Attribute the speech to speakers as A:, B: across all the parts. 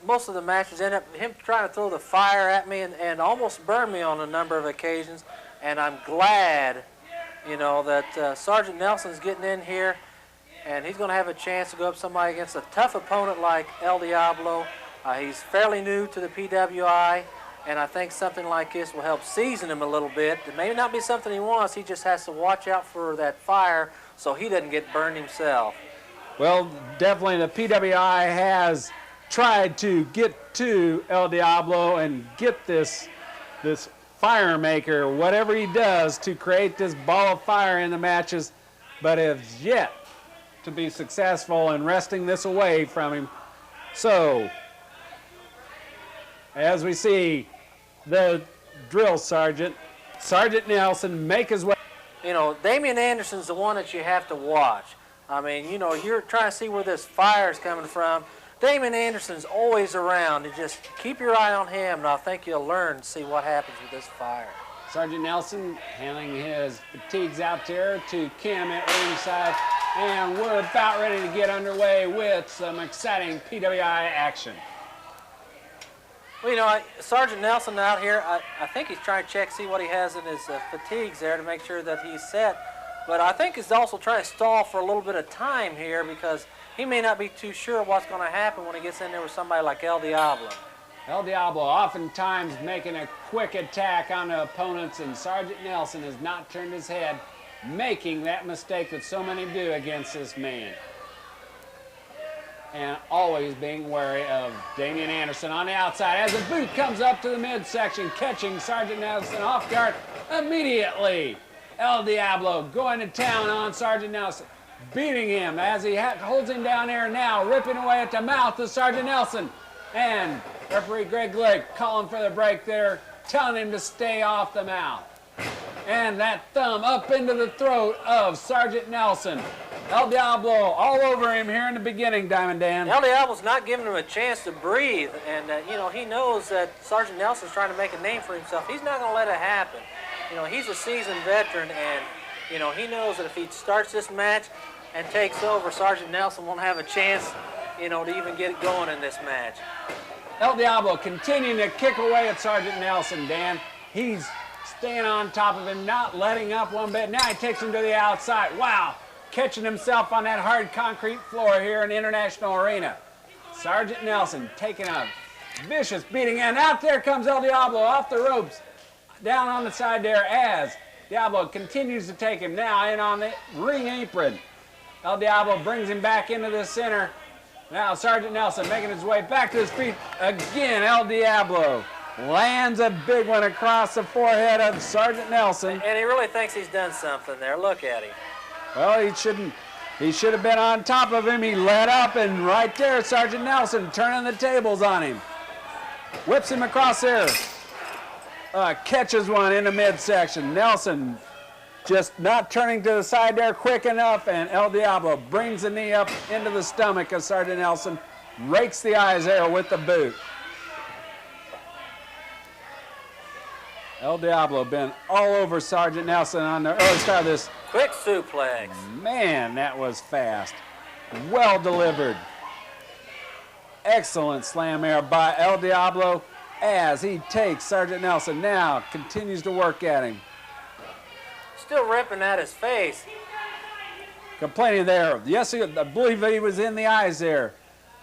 A: most of the matches end up him trying to throw the fire at me and almost burn me on a number of occasions. And I'm glad, you know, that Sergeant Nelson's getting in here, and he's going to have a chance to go up somebody against a tough opponent like El Diablo. He's fairly new to the PWI, and I think something like this will help season him a little bit. It may not be something he wants. He just has to watch out for that fire so he doesn't get burned himself.
B: Well, definitely the PWI has tried to get to El Diablo and get this fire maker, whatever he does, to create this ball of fire in the matches, but has yet to be successful in wresting this away from him. So, as we see the drill sergeant, Sergeant Nelson, make his way.
A: You know, Damian Anderson's the one that you have to watch. I mean, you know, you're trying to see where this fire is coming from. Damian Anderson's always around, and just keep your eye on him, and I think you'll learn to see what happens with this fire.
B: Sergeant Nelson handing his fatigues out there to Kim at ringside, and we're about ready to get underway with some exciting PWI action.
A: Well, you know, Sergeant Nelson out here, I think he's trying to check, see what he has in his fatigues there to make sure that he's set. But I think he's also trying to stall for a little bit of time here because he may not be too sure what's going to happen when he gets in there with somebody like El Diablo.
B: El Diablo oftentimes making a quick attack on the opponents, and Sergeant Nelson has not turned his head, making that mistake that so many do against this man. And always being wary of Damian Anderson on the outside as the boot comes up to the midsection, catching Sergeant Nelson off guard immediately. El Diablo going to town on Sergeant Nelson, beating him as he holds him down there now, ripping away at the mouth of Sergeant Nelson. And referee Greg Lake calling for the break there, telling him to stay off the mouth. And that thumb up into the throat of Sergeant Nelson. El Diablo all over him here in the beginning, Diamond Dan.
A: El Diablo's not giving him a chance to breathe, and you know, he knows that Sergeant Nelson's trying to make a name for himself. He's not going to let it happen. You know, he's a seasoned veteran, and you know, he knows that if he starts this match and takes over, Sergeant Nelson won't have a chance, you know, to even get it going in this match.
B: El Diablo continuing to kick away at Sergeant Nelson, Dan. He's staying on top of him, not letting up one bit. Now he takes him to the outside. Wow. Catching himself on that hard concrete floor here in the International Arena. Sergeant Nelson taking a vicious beating, and out there comes El Diablo off the ropes, down on the side there as Diablo continues to take him now in on the ring apron. El Diablo brings him back into the center. Now Sergeant Nelson making his way back to his feet. Again, El Diablo lands a big one across the forehead of Sergeant Nelson.
A: And he really thinks he's done something there. Look at him.
B: Well, he shouldn't. He should have been on top of him. He let up, and right there, Sergeant Nelson turning the tables on him. Whips him across there. Catches one in the midsection. Nelson just not turning to the side there quick enough, and El Diablo brings the knee up into the stomach of Sergeant Nelson. Rakes the eyes there with the boot. El Diablo been all over Sergeant Nelson on the early start of this.
A: Quick suplex.
B: Man, that was fast. Well delivered. Excellent slam there by El Diablo as he takes Sergeant Nelson now, continues to work at him.
A: Still ripping at his face.
B: Complaining there. Yes, I believe he was in the eyes there.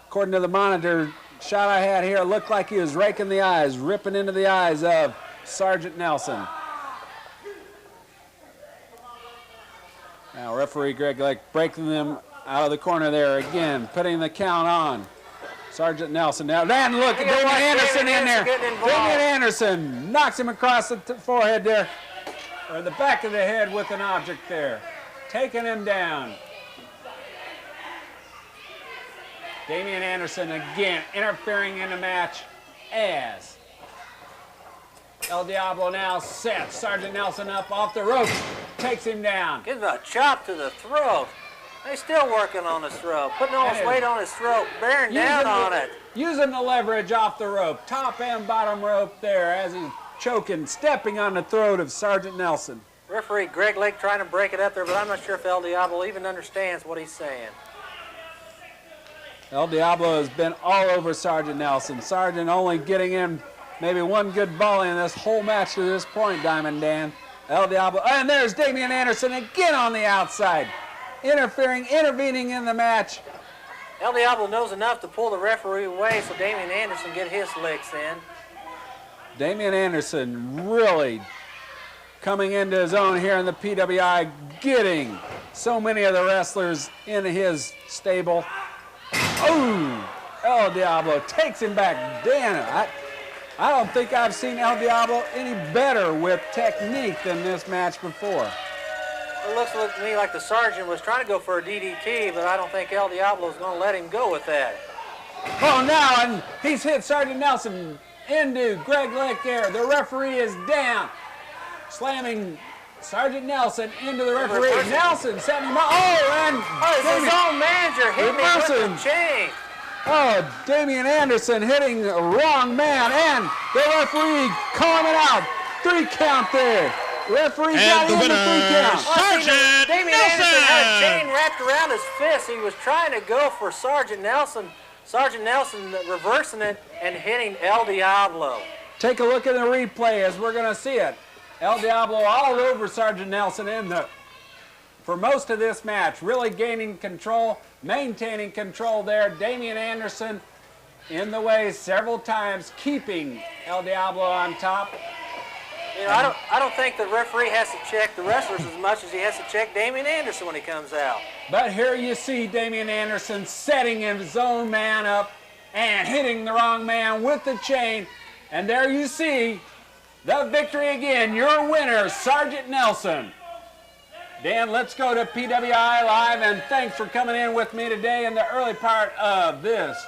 B: According to the monitor shot I had here, it looked like he was raking the eyes, ripping into the eyes of Sergeant Nelson. Now referee Greg Lake breaking them out of the corner there again, putting the count on Sergeant Nelson. Now then look, Damian Anderson in there. Damian Anderson knocks him across the forehead there, or the back of the head with an object there, taking him down. Damian Anderson again interfering in the match as El Diablo now sets Sergeant Nelson up off the ropes, takes him down.
A: Gives him a chop to the throat. They're still working on his throat, putting all his weight on his throat, bearing down on it.
B: Using the leverage off the rope, top and bottom rope there as he's choking, stepping on the throat of Sergeant Nelson.
A: Referee Greg Lake trying to break it up there, but I'm not sure if El Diablo even understands what he's saying.
B: El Diablo has been all over Sergeant Nelson. Sergeant only getting in maybe one good volley in this whole match to this point, Diamond Dan. El Diablo, and there's Damian Anderson again on the outside. Intervening in the match.
A: El Diablo knows enough to pull the referee away so Damian Anderson get his licks in.
B: Damian Anderson really coming into his own here in the PWI, getting so many of the wrestlers in his stable. Oh, El Diablo takes him back. Dan, I don't think I've seen El Diablo any better with technique than this match before.
A: It looks to me like the Sergeant was trying to go for a DDT, but I don't think El Diablo is going to let him go with that.
B: Oh, now, and he's hit Sergeant Nelson into Greg Lick there. The referee is down, slamming Sergeant Nelson into the referee. Nelson setting him up. Oh, and
A: it's his own manager hitting him with the chain.
B: Oh, Damian Anderson hitting the wrong man, and the referee calling it out. 3 count there. Referee got in the 3 count.
A: Sergeant Damian Anderson had a chain wrapped around his fist. He was trying to go for Sergeant Nelson. Sergeant Nelson reversing it and hitting El Diablo.
B: Take a look at the replay as we're going to see it. El Diablo all over Sergeant Nelson for most of this match, really gaining control, maintaining control there. Damian Anderson in the way several times, keeping El Diablo on top.
A: You know, I don't think the referee has to check the wrestlers as much as he has to check Damian Anderson when he comes out.
B: But here you see Damian Anderson setting his own man up and hitting the wrong man with the chain. And there you see the victory again. Your winner, Sergeant Nelson. Dan, let's go to PWI Live, and thanks for coming in with me today in the early part of this